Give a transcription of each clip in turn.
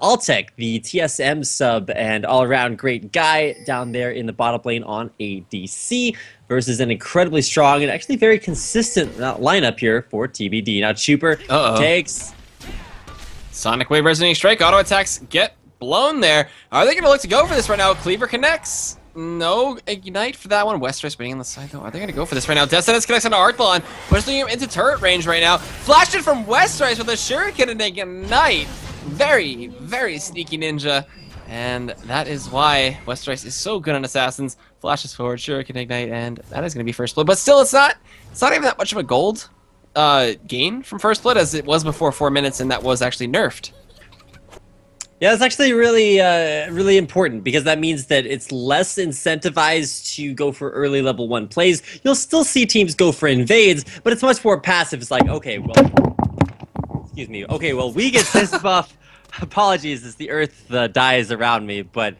Altec, the TSM sub and all-around great guy down there in the bottom lane on ADC versus an incredibly strong and actually very consistent lineup here for TBD. Now Chuuper takes... Sonic Wave Resonating Strike, auto attacks get blown there. Are they going to look to go for this right now? Cleaver connects. No Ignite for that one. Westrice waiting on the side though. Are they going to go for this right now? Death Sentence connects on Arthelon, pushing him into turret range right now. Flashed it from Westrice with a Shuriken and Ignite. Very, very sneaky ninja. And that is why Westrice is so good on Assassins. Flashes forward, Shuriken Ignite, and that is going to be first blood. But still, it's not even that much of a gold gain from first blood as it was before 4 minutes, and that was actually nerfed. Yeah, it's actually really important because that means that it's less incentivized to go for early level 1 plays. You'll still see teams go for invades, but it's much more passive. It's like, okay, well, excuse me. Okay, well, we get this buff. Apologies as the earth dies around me, but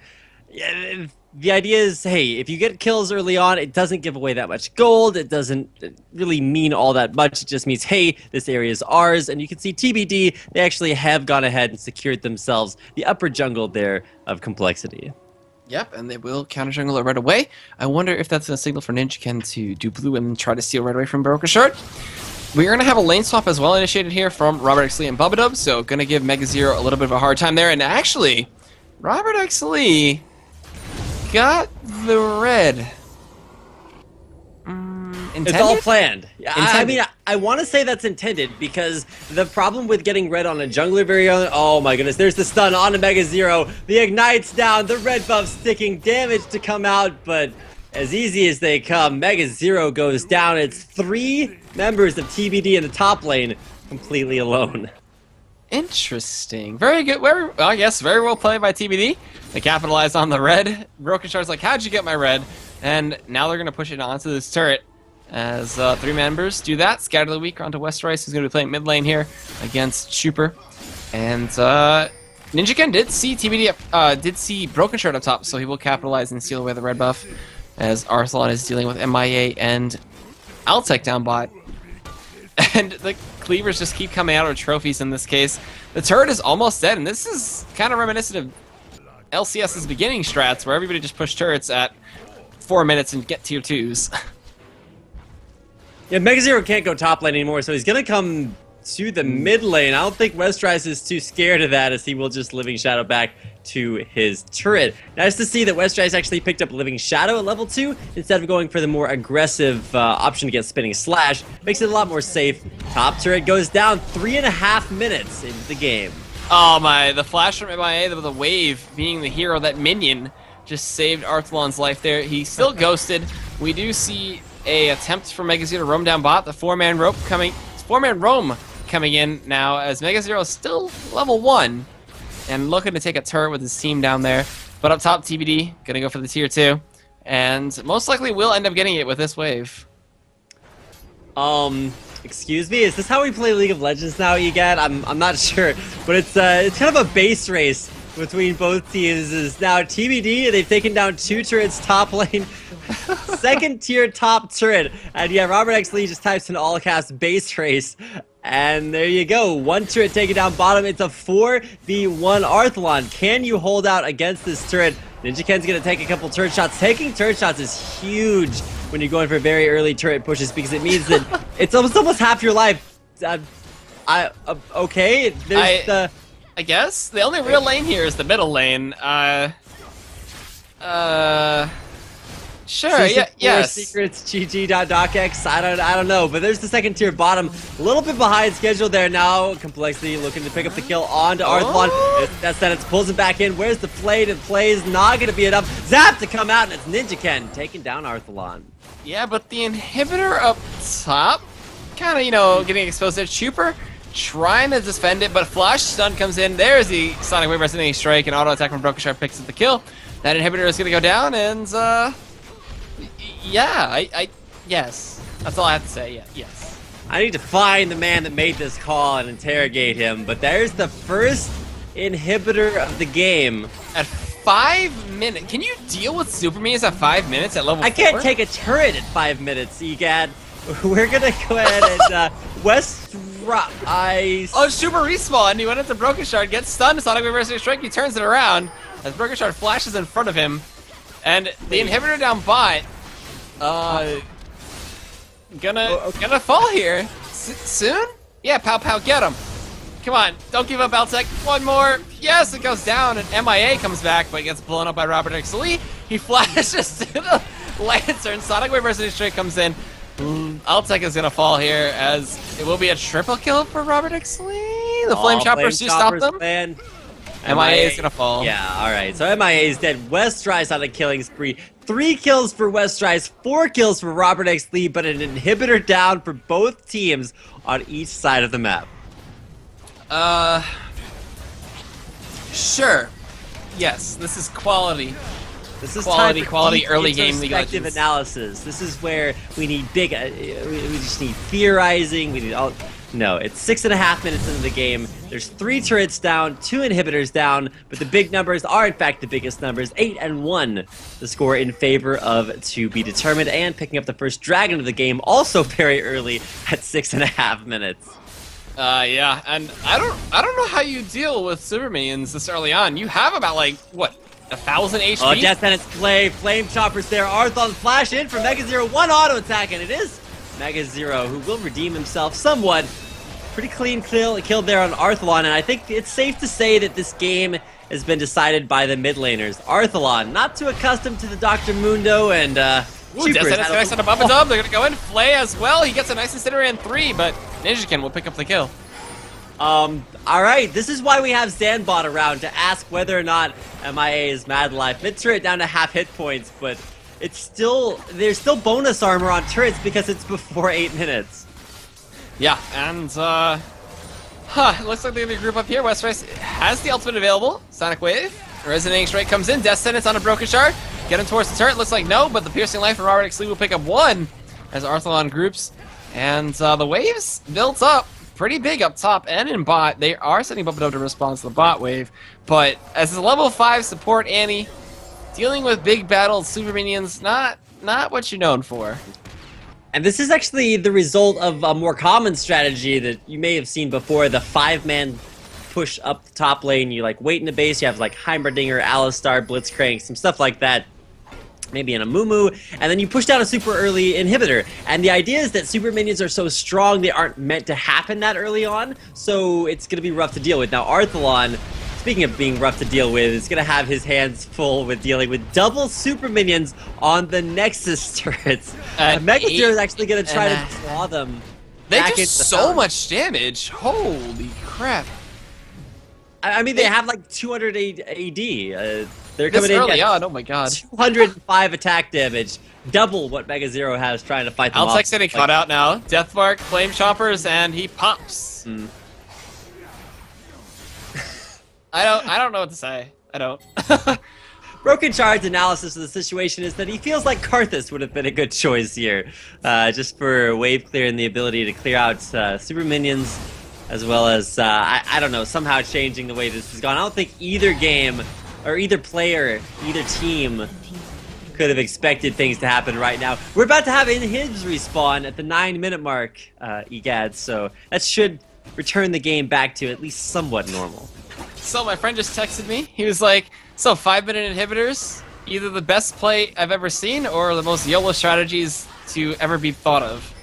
yeah, the idea is, hey, if you get kills early on, it doesn't give away that much gold. It doesn't really mean all that much. It just means, hey, this area is ours. And you can see TBD, they actually have gone ahead and secured themselves the upper jungle there of complexity. Yep, and they will counter jungle it right away. I wonder if that's a signal for Ninjaken to do blue and try to steal right away from BrokenShard. We're going to have a lane swap as well initiated here from ROBERTxLEE and Bubbadub, so going to give MegaZero a little bit of a hard time there. And actually, ROBERTxLEE got the red. It's all planned. I mean, I want to say that's intended because the problem with getting red on a jungler very early, oh my goodness, there's the stun on a MegaZero. The Ignite's down, the red buff sticking, damage to come out, but as easy as they come, MegaZero goes down. It's 3 members of TBD in the top lane completely alone. Interesting. Very good. I guess very well played by TBD. They capitalized on the red. BrokenShard's like, how'd you get my red? And now they're going to push it onto this turret as 3 members do that. Scatter the Weak onto Westrice, who's going to be playing mid lane here against Chuuper. And Ninjaken did see TBD, did see BrokenShard up top, so he will capitalize and steal away the red buff as Arthelon is dealing with MeyeA and Altec down bot. And the cleavers just keep coming out of trophies in this case. The turret is almost dead, and this is kind of reminiscent of LCS's beginning strats, where everybody just pushed turrets at 4 minutes and get tier 2s. Yeah, MegaZero can't go top lane anymore, so he's going to come to the mid lane. I don't think Westrice is too scared of that, as he will just Living Shadow back to his turret. Nice to see that Westrice actually picked up Living Shadow at level 2 instead of going for the more aggressive option against Spinning Slash. Makes it a lot more safe. Top turret goes down 3.5 minutes into the game. Oh my, the flash from MeyeA, the wave being the hero, that minion just saved Arthelon's life there. He's still ghosted. We do see a attempt for MegaZero to roam down bot. The 4-man roam coming in now as MegaZero is still level 1 and looking to take a turret with his team down there. But up top, TBD gonna go for the tier 2, and most likely will end up getting it with this wave. Excuse me, is this how we play League of Legends now, EGAD? I'm not sure, but it's kind of a base race between both teams. Is now TBD, they've taken down 2 turrets top lane, 2nd tier top turret, and yeah, ROBERTxLEE just types in all caps base race, and there you go, 1 turret taken down bottom. It's a 4v1 Arthelon. Can you hold out against this turret? Ninjaken's gonna take a couple turret shots. Taking turret shots is huge when you're going for very early turret pushes, because it means that it's almost half your life. Okay, there's I guess the only real lane here is the middle lane. Sure, yeah, yes. Secrets, GG.docx, I don't know, but there's the 2nd tier bottom, a little bit behind schedule there now. Complexity looking to pick up the kill onto Arthelon. That's that, it pulls him back in. Where's the play? The play's not gonna be enough. Zap to come out, and it's Ninjaken taking down Arthelon. Yeah, but the inhibitor up top, kind of, you know, getting exposed there. Chuuper trying to defend it, but Flash Stun comes in. There's the Sonic Wave Resonating Strike, and auto attack from BrokenShard picks up the kill. That inhibitor is gonna go down, and yeah, yes. That's all I have to say. Yeah, yes. I need to find the man that made this call and interrogate him, but there's the first inhibitor of the game. At 5 minutes, can you deal with super memes at 5 minutes at level 4? I can't take a turret at 5 minutes, EGAD. We're gonna go ahead and Oh, Chuuper respawned. He went into BrokenShard, gets stunned. Sonic Wave versus Strike. He turns it around as BrokenShard flashes in front of him, and the inhibitor down bot. Gonna fall here soon. Yeah, pow, get him. Come on, don't give up, Altec. One more. Yes, it goes down, and MeyeA comes back, but gets blown up by ROBERTxLEE. He flashes to the Lantern. Sonic Wave versus Strike comes in. Altec is gonna fall here, as it will be a triple kill for ROBERTxLEE. The Flame Choppers do stop them. MeyeA is gonna fall. Yeah, alright. So MeyeA is dead. Westrice on a killing spree. 3 kills for Westrice, 4 kills for ROBERTxLEE, but an inhibitor down for both teams on each side of the map. Sure. Yes, this is quality. This is quality early game League of introspective Legends. analysis. This is where we need big. We just need theorizing. We need all. No, it's 6.5 minutes into the game. There's 3 turrets down, 2 inhibitors down, but the big numbers are in fact the biggest numbers. 8 and 1, the score in favor of To Be Determined, and picking up the first dragon of the game, also very early at 6.5 minutes. Yeah, and I don't know how you deal with super minions this early on. You have about like what, 1,000 HP? Oh, Death Sentence play, Flame Choppers there. Arthelon flash in from MegaZero, 1 auto attack, and it is MegaZero who will redeem himself somewhat. Pretty clean kill there on Arthelon, and I think it's safe to say that this game has been decided by the mid laners. Arthelon, not too accustomed to the Dr. Mundo, and Death Sentence connects on a Bubbadub. They're gonna go in, Flay as well. He gets a nice Incinerate in 3, but Ninjakin will pick up the kill. Alright, this is why we have Zanbot around, to ask whether or not MeyeA is mad life. Mid turret down to half hit points, but it's still, there's still bonus armor on turrets because it's before 8 minutes. Yeah, and it looks like they're gonna group up here. Westrice has the ultimate available. Sonic Wave. Resonating Strike comes in. Death Sentence on a BrokenShard. Get him towards the turret. Looks like no, but the Piercing Life from ROBERTxLEE will pick up 1 as Arthelon groups. And the waves built up pretty big up top and in bot. They are sending Bubbadub to respond to the bot wave, but as a level 5 support Annie, dealing with big battles, super minions, not what you're known for. And this is actually the result of a more common strategy that you may have seen before, the 5-man push up the top lane. You like wait in the base, you have like Heimerdinger, Alistar, Blitzcrank, some stuff like that. Maybe in a Mumu, and then you push down a super early inhibitor. And the idea is that super minions are so strong, they aren't meant to happen that early on, so it's going to be rough to deal with. Now Arthelon, speaking of being rough to deal with, is going to have his hands full with dealing with double super minions on the Nexus turrets. MegaZero is actually going to try to draw them. They do so much damage. Holy crap. I mean, they have like 200 AD. They're coming early in on, oh my god. 205 attack damage, double what MegaZero has trying to fight them off. Altec's getting caught out now. Deathmark, Flame Choppers, and he pops. I don't know what to say. I don't. BrokenShard's analysis of the situation is that he feels like Karthus would have been a good choice here, just for wave clear and the ability to clear out super minions, as well as I don't know, somehow changing the way this has gone. I don't think either game or either player, either team could have expected things to happen right now. We're about to have Inhibs respawn at the 9-minute mark, EGAD, so that should return the game back to at least somewhat normal. So my friend just texted me. He was like, so 5-minute inhibitors, either the best play I've ever seen or the most YOLO strategies to ever be thought of.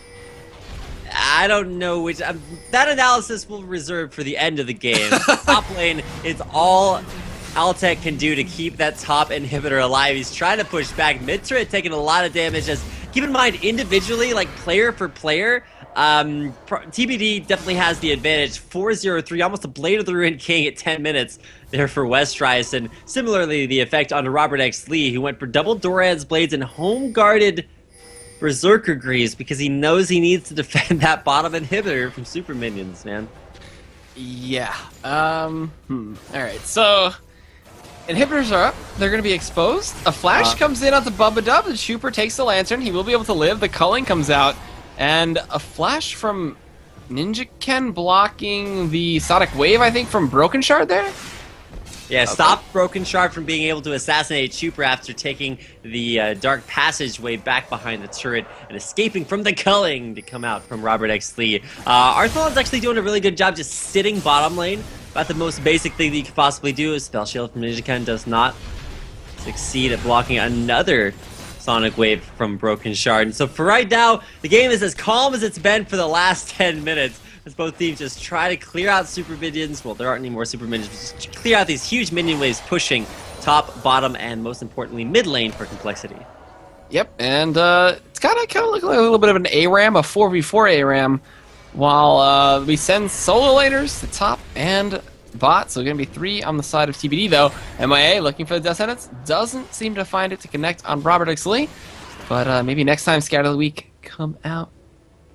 I don't know which. That analysis will reserve for the end of the game. Top lane is all Altec can do to keep that top inhibitor alive. He's trying to push back. Mid-turret taking a lot of damage. As keep in mind, individually, like player for player, TBD definitely has the advantage. 4-0-3, almost a Blade of the Ruined King at 10 minutes there for Westrice. And similarly, the effect on ROBERTxLEE, who went for double Doran's Blades and home-guarded Berserker Greaves because he knows he needs to defend that bottom inhibitor from super minions, man. Yeah. Alright, so inhibitors are up. They're going to be exposed. A flash comes in onto Bubbadub. The Chuuper takes the lantern. He will be able to live. The culling comes out. And a flash from Ninjakin blocking the Sonic Wave, I think, from BrokenShard there? Yeah, stop BrokenShard from being able to assassinate Chuuper after taking the dark passageway back behind the turret and escaping from the culling to come out from ROBERTxLEE. Arthelon's actually doing a really good job just sitting bottom lane. About the most basic thing that you could possibly do. Is Spell Shield from Newcomb does not succeed at blocking another Sonic Wave from BrokenShard. And so for right now, the game is as calm as it's been for the last 10 minutes. As both teams just try to clear out super minions. Well, there aren't any more super minions, but just clear out these huge minion waves pushing top, bottom, and most importantly, mid lane for complexity. Yep, and it's kind of looking like a little bit of an ARAM, a 4v4 ARAM, while we send solo laners to top and bot. So going to be 3 on the side of TBD though. MeyeA looking for the death sentence, doesn't seem to find it to connect on ROBERTxLEE, but maybe next time Scatter of the Week come out.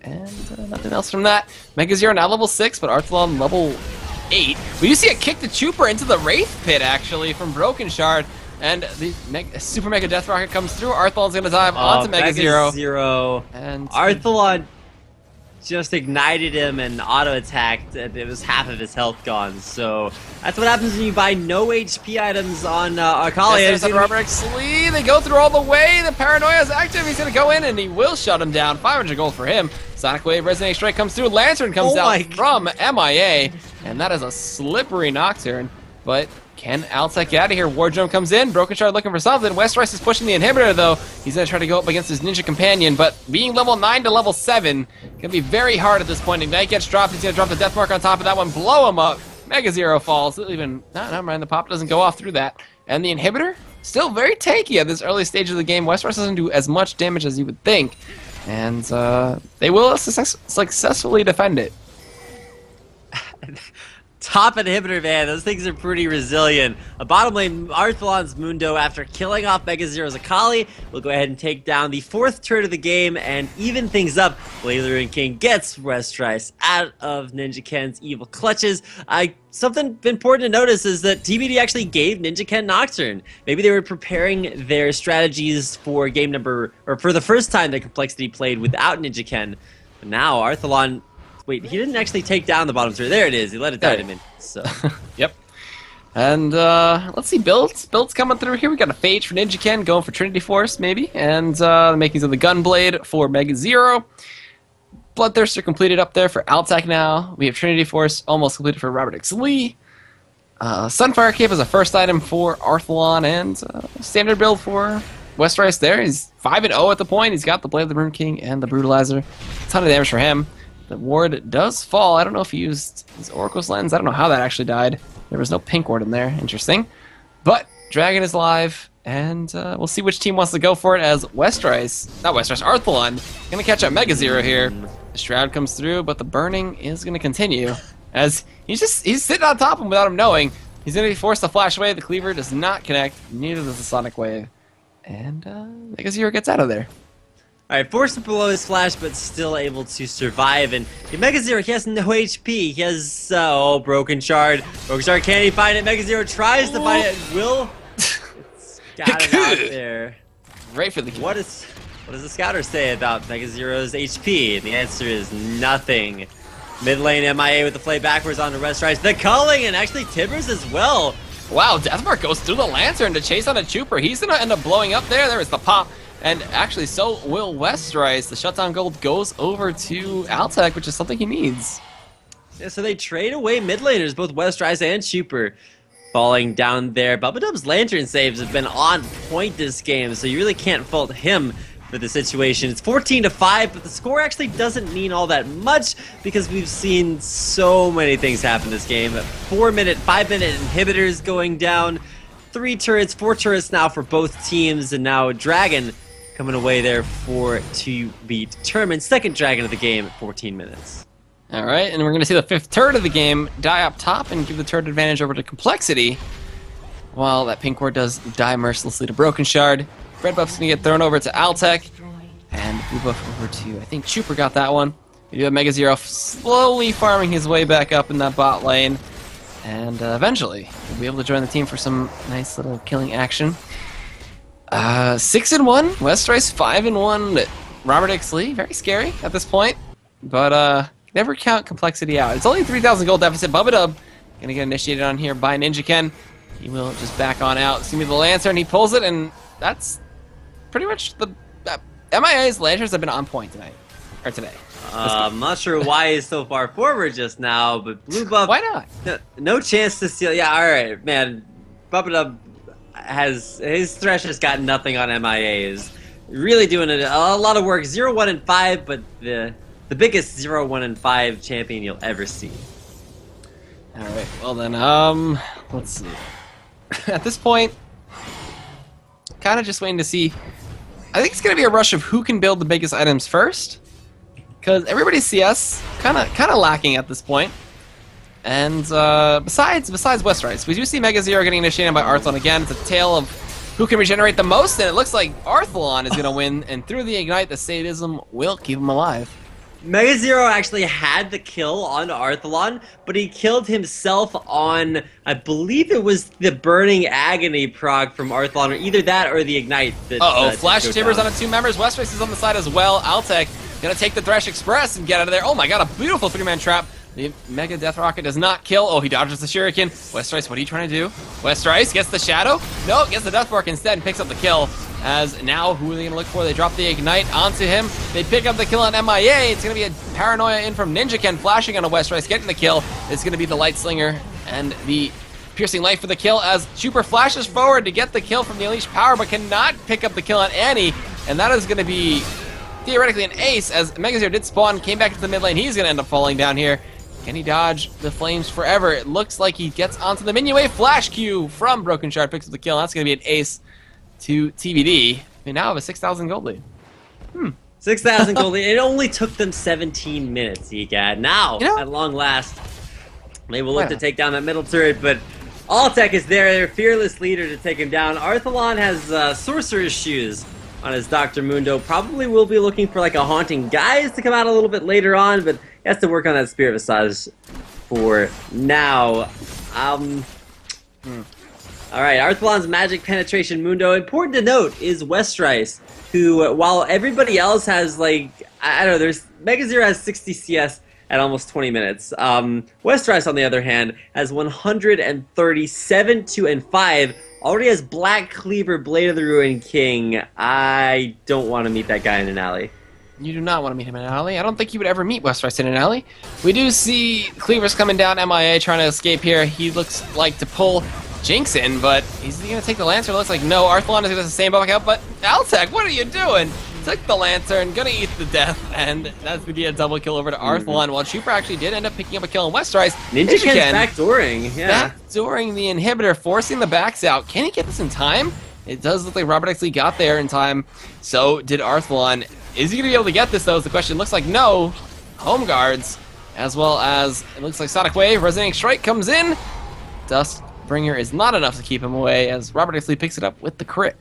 And nothing else from that. MegaZero now level 6, but Arthelon level 8. We do see a kick to Chuuper into the Wraith Pit, actually, from BrokenShard. And the Super Mega Death Rocket comes through. Arthelon's going to dive onto MegaZero. And Arthelon just ignited him and auto-attacked, and it was half of his health gone. So that's what happens when you buy no HP items on Akali. There's ROBERTxLEE. They go through all the way. The Paranoia is active. He's going to go in, and he will shut him down. 500 gold for him. Sonic Wave Resonating Strike comes through. Lantern comes out from MeyeA, and that is a slippery Nocturne. But can Altec get out of here? Wardrome comes in. BrokenShard looking for something. Westrice is pushing the inhibitor, though. He's going to try to go up against his ninja companion, but being level 9 to level 7 can be very hard at this point. Ignite gets dropped. He's going to drop the death mark on top of that one, blow him up. MegaZero falls. Even, never mind, the pop doesn't go off through that. And the inhibitor, still very tanky at this early stage of the game. Westrice doesn't do as much damage as you would think. And they will successfully defend it. Top inhibitor, man, those things are pretty resilient. A bottom lane, Arthelon's Mundo, after killing off MegaZero's Akali, will go ahead and take down the 4th turret of the game and even things up. Ladler King gets Westrice out of Ninja Ken's evil clutches. Something important to notice is that TBD actually gave Ninja Ken Nocturne. Maybe they were preparing their strategies for game number, or for the first time that Complexity played without Ninja Ken. But now Arthelon, wait, he didn't actually take down the bottom turret. There it is. He let it die to him. So. Yep. And let's see, builds coming through here. We got a Phage for Ninja Ken going for Trinity Force, maybe. And the makings of the Gunblade for MegaZero. Bloodthirster completed up there for Altec now. We have Trinity Force almost completed for ROBERTxLEE. Sunfire Cape is a first item for Arthelon, and standard build for Westrice there. He's 5-0 at the point. He's got the Blade of the Moon King and the Brutalizer. A ton of damage for him. The ward does fall. I don't know if he used his Oracle's Lens. I don't know how that actually died. There was no pink ward in there. Interesting. But Dragon is live, and we'll see which team wants to go for it as Arthelon going to catch up MegaZero here. The Shroud comes through, but the burning is going to continue as he's sitting on top of him without him knowing. He's going to be forced to flash away. The Cleaver does not connect. Neither does the Sonic Wave. And MegaZero gets out of there. Alright, forced to below his flash, but still able to survive. And MegaZero, he has no HP. He has, BrokenShard. BrokenShard can't even find it. MegaZero tries to find it. Will. It's got it out there. Right for the What does the scouter say about MegaZero's HP? And the answer is nothing. Mid lane MeyeA with the play backwards on the Westrice. The culling, and actually Tibbers as well. Wow, Deathmark goes through the Lantern to chase on a Chuuper. He's going to end up blowing up there. There is the pop. And actually, so will Westrice. The shutdown gold goes over to Altec, which is something he needs. Yeah, so they trade away mid laners, both Westrice and Chuuper, falling down there. Bubbadub's Lantern saves have been on point this game, so you really can't fault him for the situation. It's 14-5, but the score actually doesn't mean all that much because we've seen so many things happen this game. 4-minute, 5-minute inhibitors going down, 3 turrets, 4 turrets now for both teams, and now Dragon coming away there for to be determined. Second Dragon of the game at 14 minutes. All right, and we're going to see the 5th turret of the game die up top and give the turret advantage over to Complexity, while that pink ward does die mercilessly to BrokenShard. Red buff's going to get thrown over to Altec, and blue buff over to, I think Chuuper got that one. We do have MegaZero slowly farming his way back up in that bot lane, and eventually we'll be able to join the team for some nice little killing action. 6-1, Westrice 5-1, ROBERTxLEE, very scary at this point, but never count Complexity out. It's only 3,000 gold deficit. Bubbadub gonna get initiated on here by Ninja Ken. He will just back on out. See me the Lantern, he pulls it, and that's pretty much the... MeyeA's Lanterns have been on point tonight. Or today. I'm not sure why he's so far forward just now, but blue buff... Why not? No chance to steal. Yeah, alright, man. Bubbadub has... His Thresh has got nothing on MeyeA. Is really doing a lot of work. 0, 1, and 5, but the biggest 0, 1, and 5 champion you'll ever see. Alright, well then, let's see. At this point, kind of just waiting to see. I think it's going to be a rush of who can build the biggest items first. Because everybody's CS kind of lacking at this point. And besides Westrice, we do see MegaZero getting initiated by Arthelon again. It's a tale of who can regenerate the most, and it looks like Arthelon is going to win. And through the Ignite, the sadism will keep him alive. MegaZero actually had the kill on Arthelon, but he killed himself on, I believe it was the Burning Agony proc from Arthelon, or either that or the Ignite. That, Flash Timbers on the 2 members. Westrice is on the side as well. Altec gonna take the Thresh Express and get out of there. Oh my god, a beautiful 3-man trap. The Mega Death Rocket does not kill. Oh, he dodges the Shuriken. Westrice, what are you trying to do? Westrice gets the Shadow. No, gets the Death Bark instead and picks up the kill. As now, who are they going to look for? They drop the Ignite onto him. They pick up the kill on MeyeA. It's going to be a Paranoia in from Ninjaken, flashing on a Westrice, getting the kill. It's going to be the Light Slinger and the Piercing Light for the kill as Chuuper flashes forward to get the kill from the Unleashed Power, but cannot pick up the kill on Annie. And that is going to be theoretically an ace, as MegaZero did spawn, came back into the mid lane. He's going to end up falling down here. Can he dodge the flames forever? It looks like he gets onto the MeyeA flash Q from BrokenShard, picks up the kill. That's going to be an ace to TBD. We now have a 6,000 gold lead. 6,000 gold lead. It only took them 17 minutes, EGAD. Now, at long last, they will look to take down that middle turret, but Altec is there, their fearless leader, to take him down. Arthelon has Sorcerer's Shoes on his Dr. Mundo. Probably will be looking for like a Haunting Guise to come out a little bit later on, but he has to work on that Spirit Visage for now. Alright, Arthelon's Magic Penetration Mundo. Important to note is Westrice, who, while everybody else has, like, I don't know, MegaZero has 60 CS at almost 20 minutes. Westrice, on the other hand, has 137, 2, and 5. Already has Black Cleaver, Blade of the Ruined King. I don't want to meet that guy in an alley. You do not want to meet him in an alley. I don't think you would ever meet Westrice in an alley. We do see Cleavers coming down, MeyeA trying to escape here. He looks like to pull Jinx in, but is he going to take the Lantern? It looks like no. Arthelon is going to the same buff out, but Altec, what are you doing? Took the Lantern, gonna eat the death, and that's going to be a double kill over to Arthelon, while Chuuper actually did end up picking up a kill on Westrice. Ninjaken's backdooring, Backdooring the inhibitor, forcing the backs out. Can he get this in time? It does look like ROBERTxLEE got there in time. So did Arthelon. Is he going to be able to get this, though, is the question. Looks like no. Home guards, as well as it looks like Sonic Wave. Resonating Strike comes in. Dustbringer is not enough to keep him away, as ROBERTxLEE picks it up with the crit.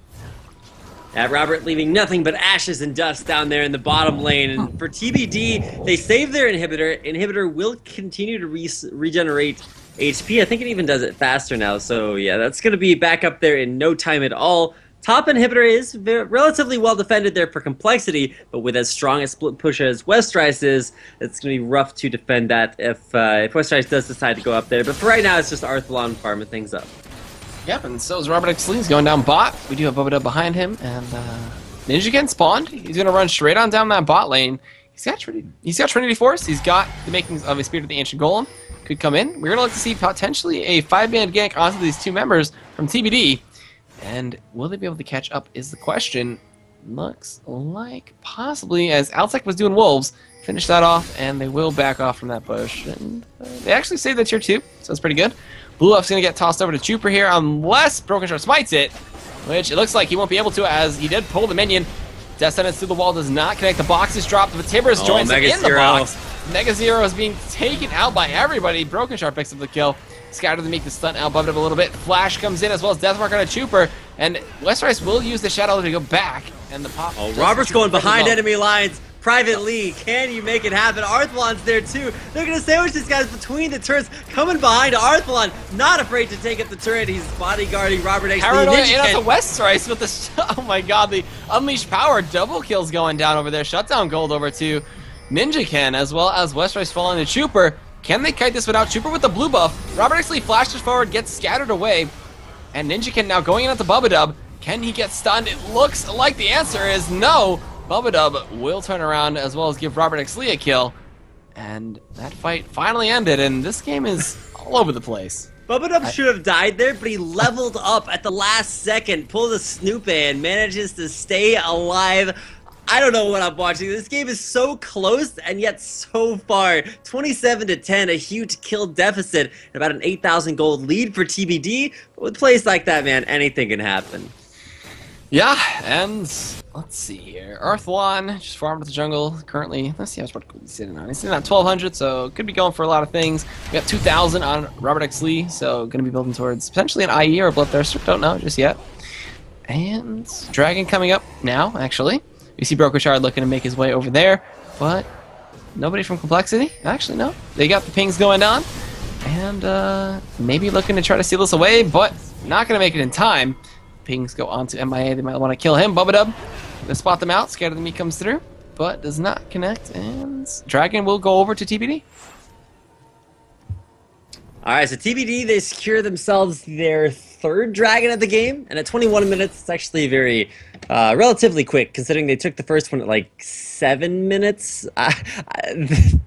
Robert leaving nothing but ashes and dust down there in the bottom lane. And for TBD, they save their inhibitor. Inhibitor will continue to regenerate HP. I think it even does it faster now. So yeah, that's going to be back up there in no time at all. Top inhibitor is relatively well defended there for complexity, but with as strong a split push as Westrice is, it's going to be rough to defend that if Westrice does decide to go up there. But for right now, it's just Arthelon farming things up. Yep, and so is ROBERTxLEE. He's going down bot. We do have Bubbadub behind him, and Ninjaken spawned. He's going to run straight on down that bot lane. He's got Trinity Force. He's got the makings of a Spirit of the Ancient Golem. Could come in. We're going to look to see potentially a 5-man gank onto these 2 members from TBD. And will they be able to catch up is the question. Looks like possibly, as Altec was doing Wolves, finish that off, and they will back off from that bush. And they actually saved the tier 2, so that's pretty good. Blue Off's going to get tossed over to Chuuper here, unless BrokenShard smites it, which it looks like he won't be able to, as he did pull the minion. Death Sentence through the wall does not connect. The box is dropped, but Timbers joins him in the box. MegaZero is being taken out by everybody. BrokenShard picks up the kill. Scatter to make the stunt out, buffed up a little bit. Flash comes in, as well as Deathmark on a Chuuper, and Westrice will use the Shadow to go back, and the pop. Oh, Robert's going behind enemy lines. Private Lee, can you make it happen? Arthelon's there too. They're going to sandwich these guys between the turrets, coming behind Arthelon, not afraid to take up the turret. He's bodyguarding ROBERTxLEE. Paranoia in on the Westrice with the, oh my god, the Unleashed Power double kills going down over there. Shutdown gold over to Ninjaken, as well as Westrice falling to Chuuper. Can they kite this without Chuuper with the blue buff? ROBERTxLEE flashes forward, gets scattered away. And Ninjakin now going in at the Bubbadub. Can he get stunned? It looks like the answer is no. Bubbadub will turn around as well as give ROBERTxLEE a kill. And that fight finally ended, and this game is all over the place. Bubbadub should have died there, but he leveled up at the last second, pulled a Snoop and manages to stay alive. I don't know what I'm watching. This game is so close and yet so far. 27-10, a huge kill deficit, and about an 8,000 gold lead for TBD. But with plays like that, man, anything can happen. Yeah, and let's see here. Arthelon just farmed at the jungle currently. Let's see how much gold he's sitting on. He's sitting on 1,200, so could be going for a lot of things. We got 2,000 on ROBERTxLEE, so going to be building towards potentially an IE or a Bloodthirster. Don't know just yet. And Dragon coming up now, actually. You see BrokenShard looking to make his way over there, but nobody from Complexity. Actually, no. They got the pings going on, and maybe looking to try to steal this away, but not going to make it in time. Pings go on to MeyeA. They might want to kill him. Bubbadub, they spot them out. Scared of the meat comes through, but does not connect, and Dragon will go over to TBD. All right, so TBD, they secure themselves their third Dragon of the game, and at 21 minutes, it's actually very relatively quick, considering they took the first one at like 7 minutes.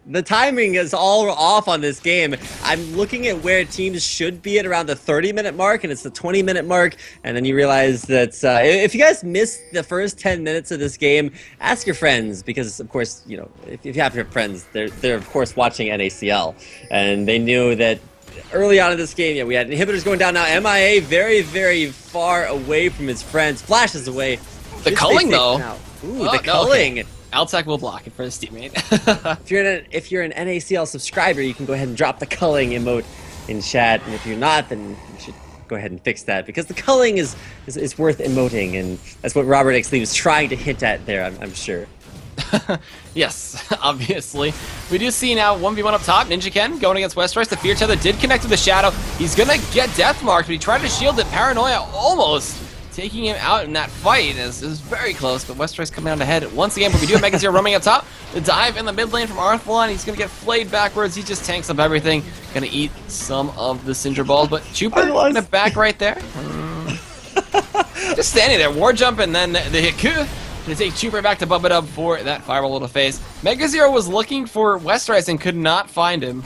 The timing is all off on this game. I'm looking at where teams should be at around the 30-minute mark, and it's the 20-minute mark, and then you realize that if you guys missed the first 10 minutes of this game, ask your friends, because of course, you know, if you have your friends, they're of course watching NACL, and they knew that early on in this game, yeah, we had inhibitors going down. Now MeyeA very, very far away from his friends, flashes away. The culling though. Ooh, the culling. Okay. Altec will block it for his teammate. If you're an NACL subscriber, you can go ahead and drop the culling emote in chat, and if you're not, then you should go ahead and fix that, because the culling is worth emoting, and that's what ROBERTxLEE was trying to hint at there, I'm sure. Yes, obviously. We do see now 1v1 up top. Ninjakin going against Westrice. The Fear Tether did connect with the Shadow. He's gonna get death marked, but he tried to shield it. Paranoia almost taking him out in that fight. It was very close, but Westrice coming out ahead once again. But we do have MegaZero roaming up top. The dive in the mid lane from Arthelon. He's gonna get flayed backwards. He just tanks up everything. Gonna eat some of the Cinder Balls, but Chuuper gonna back right there. Just standing there. War jump and then the Hiku. To take Chuuper back to Bubbadub for that fireball to face. MegaZero was looking for Westrice and could not find him.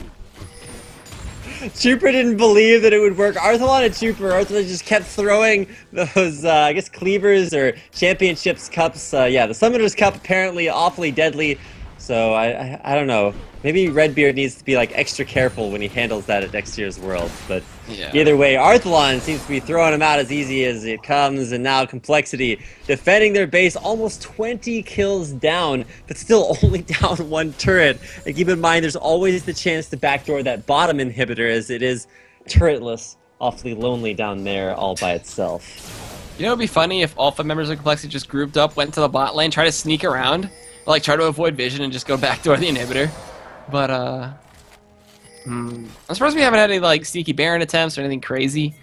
Chuuper didn't believe that it would work. Arthelon and Chuuper, Arthelon just kept throwing those, I guess, cleavers or championships cups. Yeah, the Summoner's Cup apparently awfully deadly. So I don't know. Maybe Redbeard needs to be like extra careful when he handles that at next year's World. But yeah. Either way, Arthelon seems to be throwing him out as easy as it comes, and now Complexity defending their base, almost 20 kills down, but still only down one turret. And keep in mind, there's always the chance to backdoor that bottom inhibitor, as it is turretless, awfully lonely down there all by itself. You know, it'd be funny if all 5 members of Complexity just grouped up, went to the bot lane, try to sneak around, like try to avoid vision and just go backdoor the inhibitor. But I'm surprised we haven't had any like sneaky Baron attempts or anything crazy.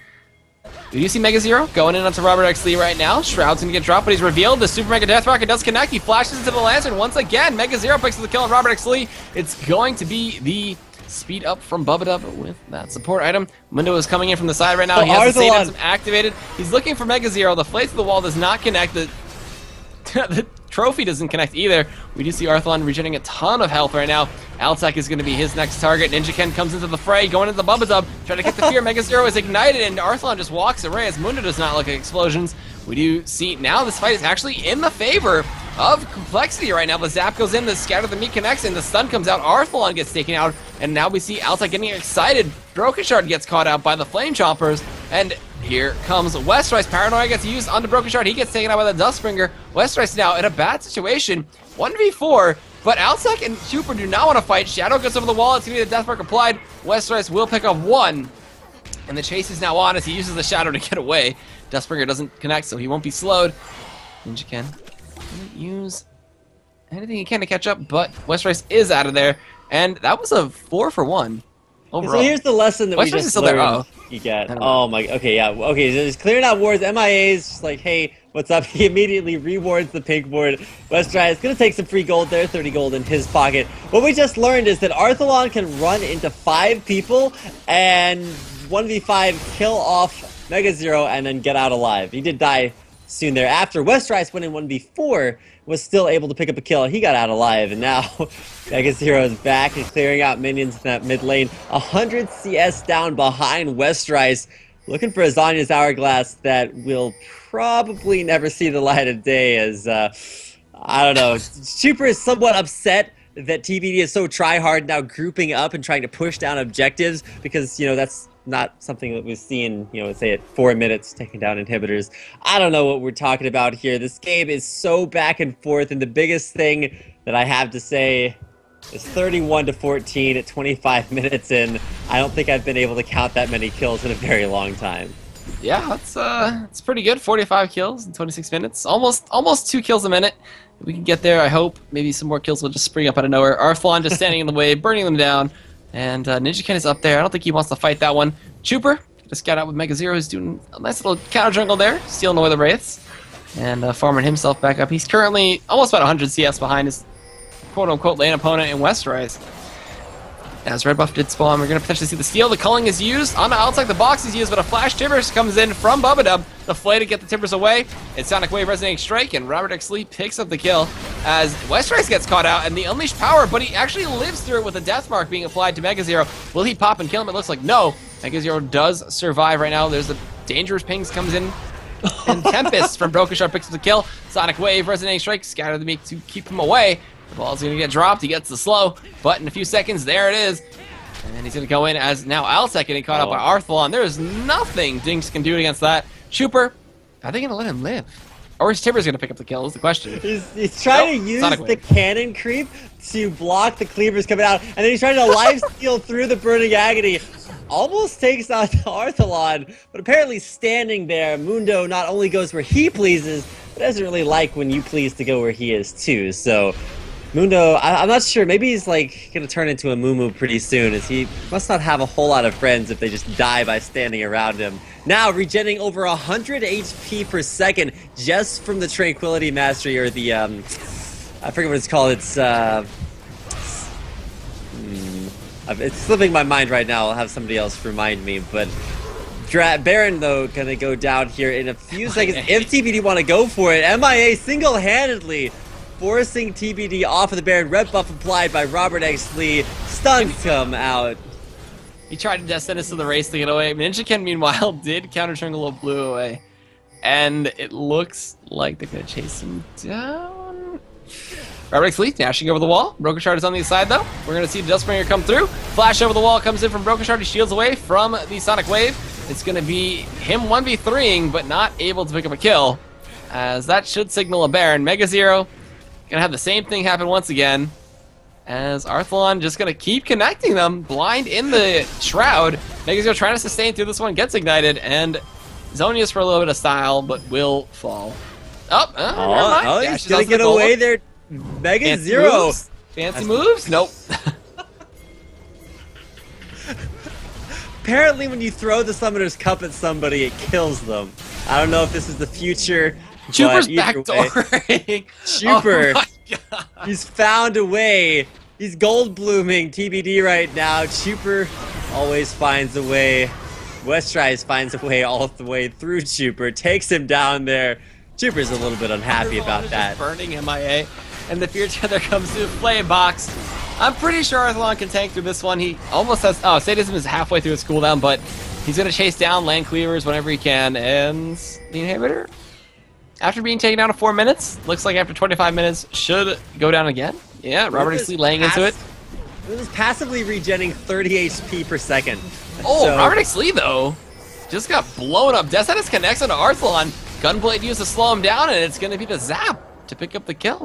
Do you see MegaZero going in onto ROBERTxLEE right now? Shroud's gonna get dropped, but he's revealed. The Super Mega Death Rocket does connect. He flashes into the Lantern once again. MegaZero picks up the kill on ROBERTxLEE. It's going to be the speed up from Bubbadub with that support item. Mundo is coming in from the side right now. He has the save item activated. He's looking for MegaZero. The flame to the wall does not connect. The trophy doesn't connect either. We do see Arthelon regenerating a ton of health right now. Altec is going to be his next target. Ninjakin comes into the fray, going into the Bubbadub, trying to get the fear. MegaZero is ignited, and Arthelon just walks away as Mundo does not look at explosions. We do see now this fight is actually in the favor of Complexity right now. The zap goes in, the scatter the meat connects, and the stun comes out. Arthelon gets taken out, and now we see Altec getting excited. BrokenShard gets caught out by the Flame Chompers, and here comes Westrice. Paranoia gets used onto BrokenShard. He gets taken out by the Dustbringer. Westrice now in a bad situation. 1v4, but Altec and Chuuper do not want to fight. Shadow gets over the wall. It's going to be the Deathmark applied. Westrice will pick up one. And the chase is now on as he uses the Shadow to get away. Dustbringer doesn't connect, so he won't be slowed. Ninjakin doesn't use anything he can to catch up, but Westrice is out of there. And that was a 4-for-1 overall. So here's the lesson that Westrice we just is still learned. there. Oh. You get. Oh my. Okay, yeah. Okay, so he's clearing out wards. MeyeA is just like, hey, what's up? He immediately rewards the pink ward. Westrice is gonna take some free gold there, 30 gold in his pocket. What we just learned is that Arthelon can run into 5 people and 1v5 kill off MegaZero and then get out alive. He did die soon thereafter. Westrice went in 1v4, was still able to pick up a kill. He got out alive, and now MegaZero is back and clearing out minions in that mid lane. 100 CS down behind Westrice, looking for a Zhonya's Hourglass that will probably never see the light of day, as, I don't know. Chuuper is somewhat upset that TBD is so try-hard now, grouping up and trying to push down objectives, because, you know, that's not something that we've seen, you know, say at 4 minutes, taking down inhibitors. I don't know what we're talking about here. This game is so back and forth, and the biggest thing that I have to say is 31-14 at 25 minutes in. I don't think I've been able to count that many kills in a very long time. Yeah, it's pretty good. 45 kills in 26 minutes. Almost 2 kills a minute. We can get there, I hope. Maybe some more kills will just spring up out of nowhere. Arthelon just standing in the way, burning them down. And Ninjakin is up there. I don't think he wants to fight that one. Chuuper, just scout out with MegaZero, who's doing a nice little counter jungle there, stealing away the Wraiths. And farming himself back up. He's currently almost about 100 CS behind his quote-unquote lane opponent in Westrice. As red buff did spawn, we're going to potentially see the steal. The culling is used. On the outside, the box is used, but a flash Timbers comes in from Bubbadub. The flay to get the Timbers away. It's Sonic Wave Resonating Strike, and ROBERTxLEE picks up the kill as Westrice gets caught out, and the Unleashed Power, but he actually lives through it with a death mark being applied to MegaZero. Will he pop and kill him? It looks like no. MegaZero does survive right now. There's the dangerous pings comes in. And Tempest from BrokenShard picks up the kill. Sonic Wave Resonating Strike, scatter the meek to keep him away. The ball's going to get dropped. He gets the slow, but in a few seconds, there it is. And he's going to go in as now Alsec getting caught up by Arthelon. There is nothing Dinks can do against that. Chuuper, are they going to let him live? Or is Timbers going to pick up the kill is the question. He's trying to use the cannon creep to block the cleavers coming out, and then he's trying to live steal through the Burning Agony. Almost takes out Arthelon, but apparently standing there, Mundo not only goes where he pleases, but doesn't really like when you please to go where he is too. So Mundo, I'm not sure, maybe he's like gonna turn into a Moo pretty soon, as he must not have a whole lot of friends if they just die by standing around him. Now regenerating over 100 HP per second just from the Tranquility Mastery, or the, I forget what it's called, it's slipping my mind right now. I'll have somebody else remind me, but Baron, though, gonna go down here in a few seconds if TBD want to go for it. MeyeA single-handedly forcing TBD off of the Baron. Red buff applied by ROBERTxLEE. Stuns come out. He tried to send us to the race to get away. Ninjakin, meanwhile, did counter jungle blue away. And it looks like they're gonna chase him down. ROBERTxLEE dashing over the wall. BrokenShard is on the side, though. We're going to see the Dustbringer come through. Flash over the wall comes in from BrokenShard. He shields away from the Sonic Wave. It's going to be him 1v3ing, but not able to pick up a kill, as that should signal a Baron. MegaZero going to have the same thing happen once again, as Arthelon just going to keep connecting them. Blind in the Shroud. MegaZero trying to sustain through this one, gets ignited, and Zhonya's for a little bit of style, but will fall. He's going to get away there. MegaZero. Fancy moves? Nope. Apparently when you throw the Summoner's Cup at somebody, it kills them. I don't know if this is the future. Chuuper's backdooring. Chuuper. Oh, he's found a way. He's gold blooming TBD right now. Chuuper always finds a way. Westrice finds a way all the way through Chuuper. Takes him down there. Chuuper's a little bit unhappy about that. Burning MeyeA. And the Fear Tether comes to the play box. I'm pretty sure Arthelon can tank through this one. He almost has... Oh, Sadism is halfway through his cooldown, but he's going to chase down land cleavers whenever he can. And the inhibitor, after being taken down in 4 minutes, looks like after 25 minutes, should go down again. Yeah, ROBERTxLEE laying into it. It was passively regenning 30 HP per second. Oh, so ROBERTxLEE, though, just got blown up. Death Sentence connects onto Arthelon. Gunblade used to slow him down, and it's going to be the zap to pick up the kill.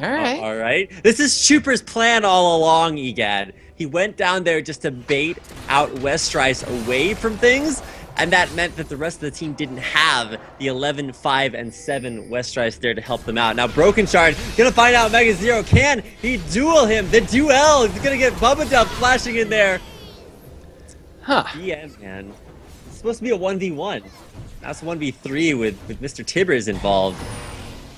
Alright. Alright. This is Chuuper's plan all along, EGAD. He went down there just to bait out Westrice away from things, and that meant that the rest of the team didn't have the 11, 5, and 7 Westrice there to help them out. Now BrokenShard gonna find out MegaZero. Can he duel him? The duel! He's gonna get Bubbadub flashing in there. Huh. Yeah, man. It's supposed to be a 1v1. That's 1v3 with Mr. Tibbers involved.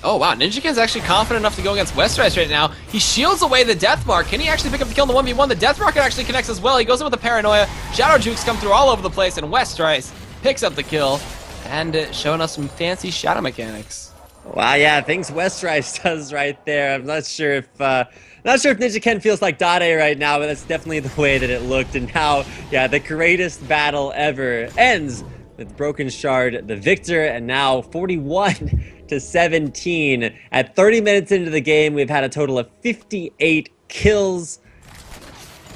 Oh, wow. Ninjakin's actually confident enough to go against Westrice right now. He shields away the Death Mark. Can he actually pick up the kill in the 1v1? The Death Mark actually connects as well. He goes in with the Paranoia. Shadow Jukes come through all over the place, and Westrice picks up the kill, and showing us some fancy shadow mechanics. Wow, yeah, things Westrice does right there. I'm not sure if Ninja feels like Dade right now, but that's definitely the way that it looked. And now, yeah, the greatest battle ever ends with BrokenShard the victor, and now 41-17. At 30 minutes into the game, we've had a total of 58 kills.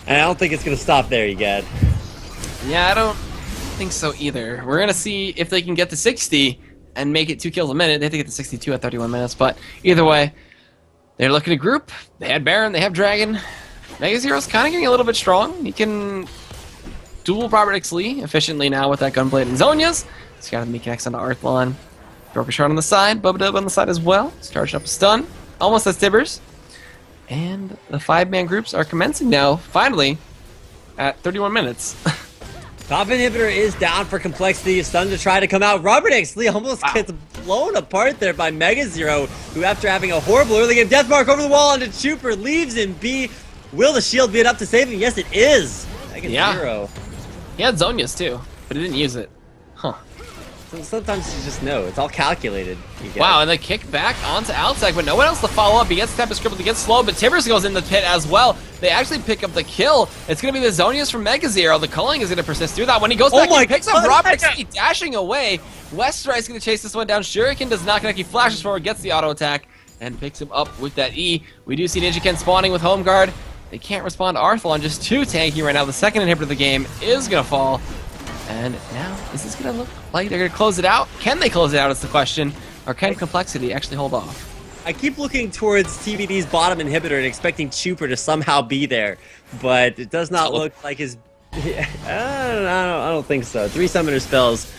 And I don't think it's going to stop there, EGAD. Yeah, I don't think so either. We're going to see if they can get to 60 and make it 2 kills a minute. They have to get to 62 at 31 minutes, but either way, they're looking to group. They had Baron, they have Dragon. MegaZero's kind of getting a little bit strong. He can duel ROBERTxLEE efficiently now with that Gunblade and Zhonya's. He's got me connects onto Arthelon. BrokenShard on the side, Bubbadub on the side as well. He's charging up a stun. Almost has Tibbers. And the 5-man groups are commencing now, finally, at 31 minutes. Top inhibitor is down for Complexity. Stun to try to come out. ROBERTxLEE almost gets blown apart there by MegaZero, who after having a horrible early game deathmark over the wall onto Chuuper, leaves in B. Will the shield be enough to save him? Yes, it is. MegaZero. Yeah. He had Zhonya's too, but he didn't use it. Huh. So sometimes you just know. It's all calculated. Wow, and the kick back onto outside, but no one else to follow up. He gets Tempest Crippled, he gets slow, but Tibbers goes in the pit as well. They actually pick up the kill. It's going to be the Zhonya's from MegaZero. The culling is going to persist through that. When he goes back, he picks up ROBERTxLEE dashing away. Westrice going to chase this one down. Shuriken does not connect. He flashes forward, gets the auto attack, and picks him up with that E. We do see Ninja spawning with Home Guard. They can't respond to Arthelon, just too tanky right now. The second inhibitor of the game is going to fall. And now, is this going to look like they're going to close it out? Can they close it out is the question. Or can Complexity actually hold off? I keep looking towards TBD's bottom inhibitor and expecting Chuuper to somehow be there. But it does not look like his... I don't think so. 3 summoner spells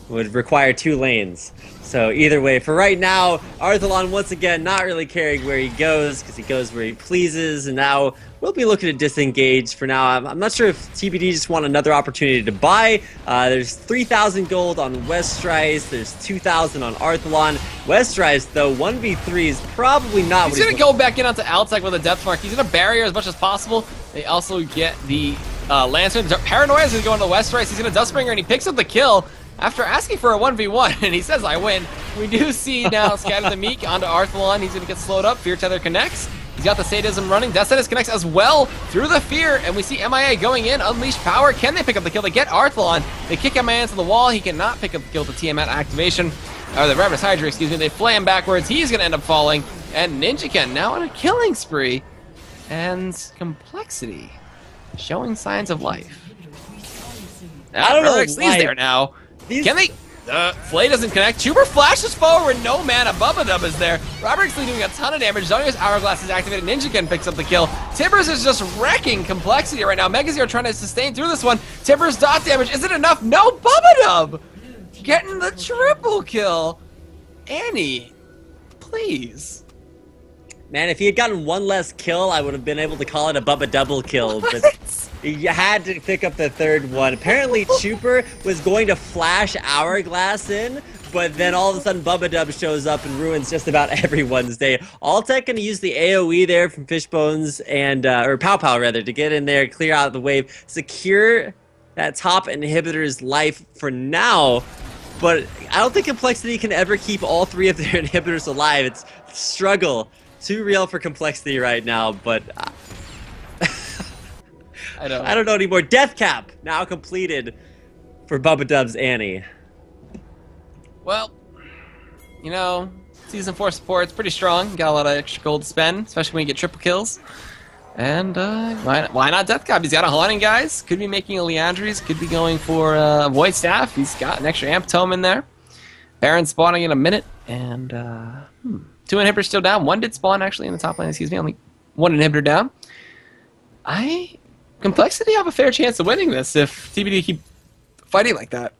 would require 2 lanes. So either way, for right now, Arthelon once again not really caring where he goes because he goes where he pleases, and now we'll be looking to disengage for now. I'm not sure if TBD just want another opportunity to buy. There's 3,000 gold on Westrice, there's 2,000 on Arthelon. Westrice, though, 1v3 is probably not he's going to go back in onto outside with a depth mark. He's going to barrier as much as possible. They also get the Lancer. Paranoia is going to go into Westrice. He's going to Dustbringer, and he picks up the kill after asking for a 1v1, and he says, I win. We do see now Scatter the Meek onto Arthelon. He's going to get slowed up. Fear Tether connects. He's got the Sadism running. Death Sentence connects as well through the Fear, and we see MeyeA going in. Unleash Power. Can they pick up the kill? They get Arthelon. They kick MeyeA into the wall. He cannot pick up the kill with the Tiamat activation. Or the Ravenous Hydra, excuse me. They flay him backwards. He's going to end up falling. And Ninja now on a killing spree. And Complexity showing signs of life. I don't know. ROBERTxLEE's there now. Can they? Flay doesn't connect. Chuuper flashes forward. No mana. Bubbadub is there. ROBERTxLEE doing a ton of damage. Zhonya's Hourglass is activated. Ninja picks up the kill. Tibbers is just wrecking Complexity right now. MegaZero trying to sustain through this one. Tibbers dot damage. Is it enough? No. Bubbadub getting the triple kill. Annie, please. Man, if he had gotten 1 less kill, I would have been able to call it a Bubba double kill. But you had to pick up the 3rd one. Apparently, Chuuper was going to flash Hourglass in, but then all of a sudden, Bubbadub shows up and ruins just about everyone's day. Alltech going to use the AoE there from Fishbones and or Pow Pow rather to get in there, clear out the wave, secure that top inhibitor's life for now. But I don't think Complexity can ever keep all 3 of their inhibitors alive. It's a struggle. Too real for Complexity right now, but I don't know anymore. Death Cap now completed for Bubbadub's Annie. Well, you know, Season 4 support, it's pretty strong. Got a lot of extra gold to spend, especially when you get triple kills. And why not Death Cap? He's got a Haunting, guys. Could be making a Leandries. Could be going for Void Staff. He's got an extra Amp Tome in there. Baron spawning in a minute. And 2 inhibitors still down. 1 did spawn actually in the top lane. Excuse me. Only 1 inhibitor down. Complexity have a fair chance of winning this if TBD keep fighting like that.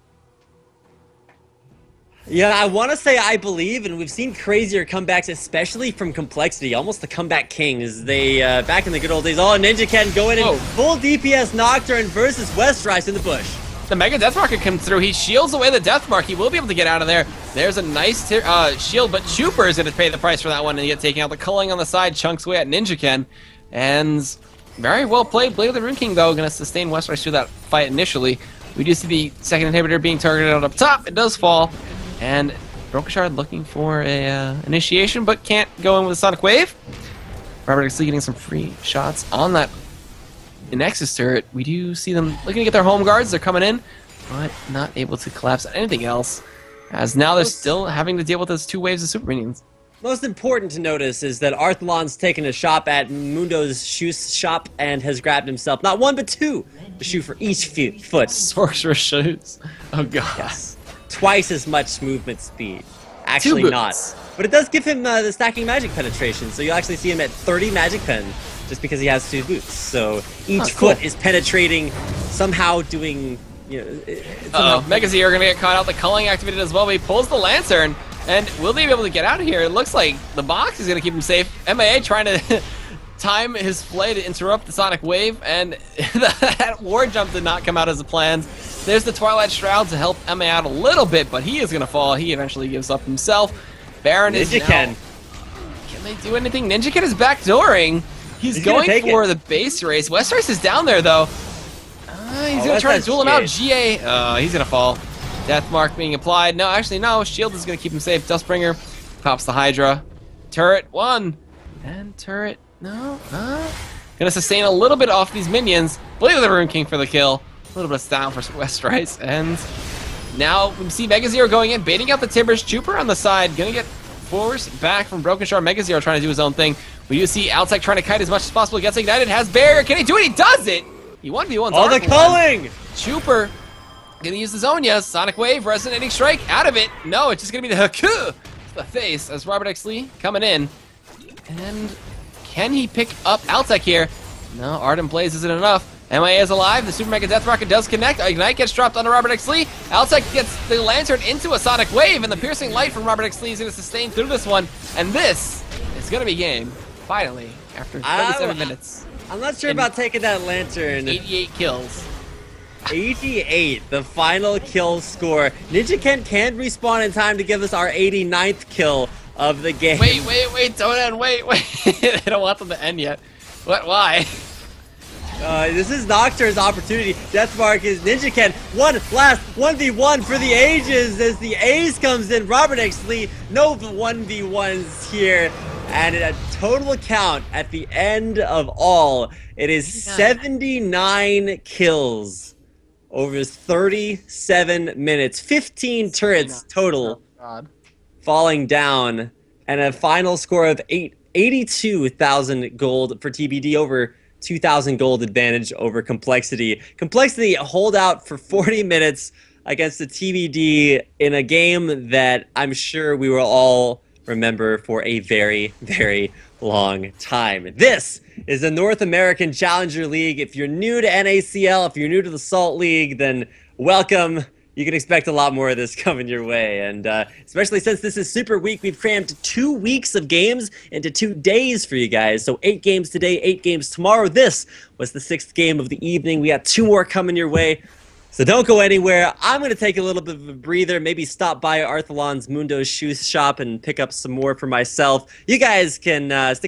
Yeah, I want to say I believe, and we've seen crazier comebacks, especially from Complexity, almost the comeback kings. They, back in the good old days, Ninja going in full DPS Nocturne versus Westrice in the bush. The Mega Death Mark comes through. He shields away the Death Mark. He will be able to get out of there. There's a nice shield, but Chuuper is going to pay the price for that one and get taken out. The culling on the side chunks away at Ninja. And very well played. Blade of the Rune King, though, going to sustain Westrice through that fight initially. We do see the second inhibitor being targeted out up top. It does fall. And BrokenShard looking for a initiation, but can't go in with a Sonic Wave. ROBERTxLEE getting some free shots on that Nexus turret. We do see them looking to get their home guards. They're coming in, but not able to collapse on anything else. As now they're still having to deal with those 2 waves of super minions. Most important to notice is that Arthelon's taken a shot at Mundo's shoe shop and has grabbed himself not 1 but 2 a shoe for each foot. Sorcerer shoes. Oh god. Yes. Twice as much movement speed. Actually not. But it does give him the stacking magic penetration, so you'll actually see him at 30 magic pen just because he has 2 boots. So each foot is penetrating, somehow doing, you know... MegaZero gonna get caught out. The culling activated as well, but he pulls the lantern. And will they be able to get out of here? It looks like the box is going to keep him safe. MeyeA trying to time his play to interrupt the Sonic Wave, and that war jump did not come out as planned. There's the Twilight Shroud to help MeyeA out a little bit, but he is going to fall. He eventually gives up himself. Baron is now... Can they do anything? NinjaKen is backdooring. He's going for the base race. Westrice is down there, though. He's going to try to duel him out. GA, he's going to fall. Death mark being applied. No, actually, no. Shield is going to keep him safe. Dustbringer pops the Hydra. Turret 1. And turret, no. Going to sustain a little bit off these minions. Blade of the Rune King for the kill. A little bit of style for Westrice. And now we see MegaZero going in, baiting out the Timbers. Chuuper on the side. Going to get forced back from BrokenShard. MegaZero trying to do his own thing. We do see Outside trying to kite as much as possible. Gets ignited. Has barrier. Can he do it? He does it. He 1v1's all the culling. Chuuper. Gonna use the Zonya, Sonic Wave, Resonating Strike, out of it. No, it's just gonna be the Haku to the face as ROBERTxLEE coming in. And can he pick up Altec here? No, Ardent Blaze isn't enough. MeyeA is alive, the Super Mega Death Rocket does connect. Ignite gets dropped onto ROBERTxLEE. Altec gets the Lantern into a Sonic Wave, and the Piercing Light from ROBERTxLEE is gonna sustain through this one. And this is gonna be game, finally, after 37 minutes. I'm not sure about taking that Lantern. 88 kills. 88, the final kill score. NinjaKen can respawn in time to give us our 89th kill of the game. Wait, don't end, wait. I don't want them to end yet. What, why? This is Nocturne's opportunity. Deathmark is NinjaKen. One last 1v1 for the ages as the Ace comes in. ROBERTxLEE, no 1v1s here. And a total count at the end of all, it is 79 kills. Over 37 minutes, 15 turrets total falling down, and a final score of 82,000 gold for TBD over 2,000 gold advantage over Complexity. Complexity hold out for 40 minutes against the TBD in a game that I'm sure we will all remember for a very, very long time. This is the North American Challenger League. If you're new to NACL, if you're new to the Salt League, then welcome. You can expect a lot more of this coming your way. And especially since this is Super Week, we've crammed 2 weeks of games into 2 days for you guys. So 8 games today, 8 games tomorrow. This was the 6th game of the evening. We got 2 more coming your way. So don't go anywhere. I'm going to take a little bit of a breather, maybe stop by Arthelon's Mundo's shoe shop and pick up some more for myself. You guys can stick